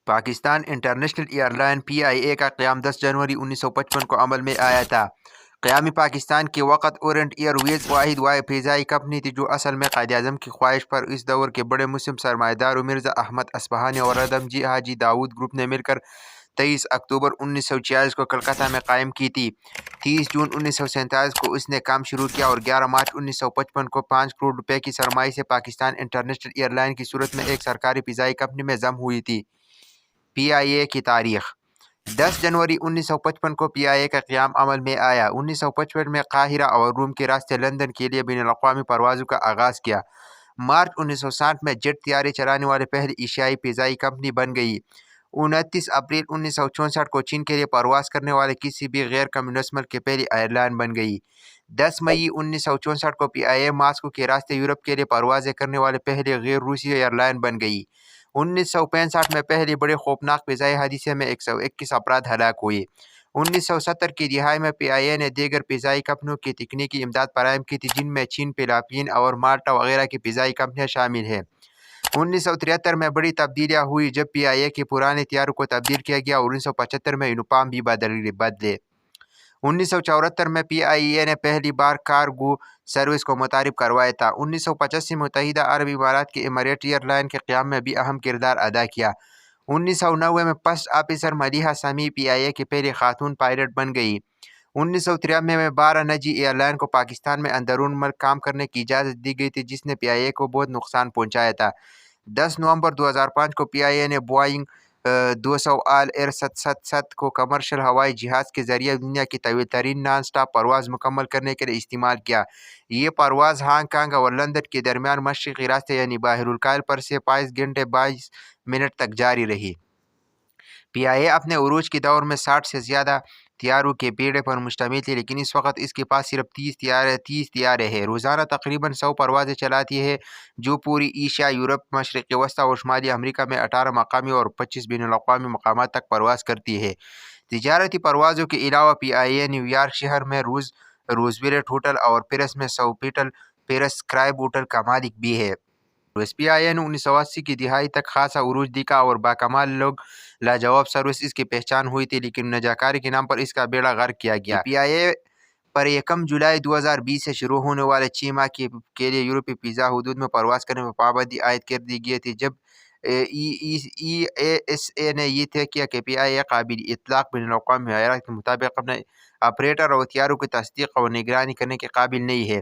Pakistan international air line PIA کا قیام 10 جنوری 1955 کو عمل میں آیا تھا۔ قیام پاکستان کے وقت اورینٹ ایئر ویز واحد فضائی کمپنی تھی جو اصل میں قائد اعظم کی خواہش پر اس دور کے بڑے مسلم سرمایہ داروں مرزا احمد اصفہانی اور ردم جی حاجی داؤد گروپ نے مل کر 23 اکتوبر 1946 کو کلکتہ میں قائم کی تھی۔ 30 جون 1947 کو اس نے کام شروع کیا اور 11 مارچ 1955 کو 5 کروڑ روپے کی سرمایہ سے پاکستان انٹرنیشنل ایئر لائن کی صورت میں ایک سرکاری فضائی کمپنی میں ضم ہوئی تھی۔ PIA کی تاریخ 10 جنوری 1955 کو PIA کا قیام عمل میں آیا۔ 1955 میں قاہرہ اور روم کے راستے لندن کے لیے بین الاقوامی پروازوں کا آغاز کیا۔ مارچ 1960 میں جیٹ طیارے چلانے والے پہلی ایشیائی فضائی کمپنی بن گئی۔ 29 اپریل 1964 کو چین کے لیے پرواز کرنے والے کسی بھی غیر کمیونسٹ ملک کی پہلی ایئر لائن بن گئی۔ 10 مئی 1964 کو PIA ماسکو کے راستے یورپ کے لیے پروازیں کرنے والے پہلے غیر روسی ایئر لائن بن گئی۔ 1965 میں پہلی بڑے خوفناک فضائی حادثے میں 121 افراد ہلاک ہوئے۔ 1970 کی دہائی میں PIA نے دیگر فضائی کمپنیوں کی تکنیکی امداد فراہم کی تھی جن میں چین، فلپائن اور مالٹا وغیرہ کی فضائی کمپنیاں شامل ہیں۔ 1973 میں بڑی تبدیلیاں ہوئی جب PIA کے پرانے طیاروں کو تبدیل کیا گیا اور 1975 میں یونیفارم بھی بدلے۔ 1974 میں PIA نے پہلی بار کارگو سروس کو متعارف کروایا تھا۔ 1985 میں متحدہ عرب امارات کے ایمریٹ ایئر لائن کے قیام میں بھی اہم کردار ادا کیا۔ 1990 میں فرسٹ آفیسر ملیحہ سمیع PIA کی پہلی خاتون پائلٹ بن گئی۔ 1993 میں 12 نجی ایئر لائن کو پاکستان میں اندرون ملک کام کرنے کی اجازت دی گئی تھی جس نے PIA کو بہت نقصان پہنچایا تھا۔ 10 نومبر 2005 کو PIA نے بوئنگ 200 آل ایئر 777 کو کمرشل ہوائی جہاز کے ذریعے دنیا کی طویل ترین نان سٹاپ پرواز مکمل کرنے کے لیے استعمال کیا۔ یہ پرواز ہانگ کانگ اور لندن کے درمیان مشرقی راستے یعنی بحر الکاہل پر سے 22 گھنٹے 22 منٹ تک جاری رہی۔ PIA اپنے عروج کے دور میں 60 سے زیادہ طیاروں کے بیڑے پر مشتمل تھی لیکن اس وقت اس کے پاس صرف 30 طیارے ہیں۔ روزانہ تقریباً 100 پروازیں چلاتی ہے جو پوری ایشیا، یورپ، مشرق وسطیٰ اور شمالی امریکہ میں 18 مقامی اور 25 بین الاقوامی مقامات تک پرواز کرتی ہے۔ تجارتی پروازوں کے علاوہ PIA نیویارک شہر میں روزویلٹ ہوٹل اور پیرس میں سوفیٹل پیرس کرائب ہوٹل کا مالک بھی ہے۔ PIA نے 1980 کی دہائی تک خاصا عروج دکھا اور باکمال لوگ لاجواب سروس اس کی پہچان ہوئی تھی لیکن نجاکاری کے نام پر اس کا بیڑا غرق کیا گیا۔ PIA پر 1 جولائی 2020 سے شروع ہونے والے 6 ماہ کے لیے یورپی فضا حدود میں پرواز کرنے میں پابندی عائد کر دی گئی تھی جب EASA نے یہ طے کیا کہ PIA قابل اطلاق بین الاقوامی معیارات کے مطابق اپنے آپریٹر اور طیاروں کی تصدیق اور نگرانی کرنے کے قابل نہیں ہے۔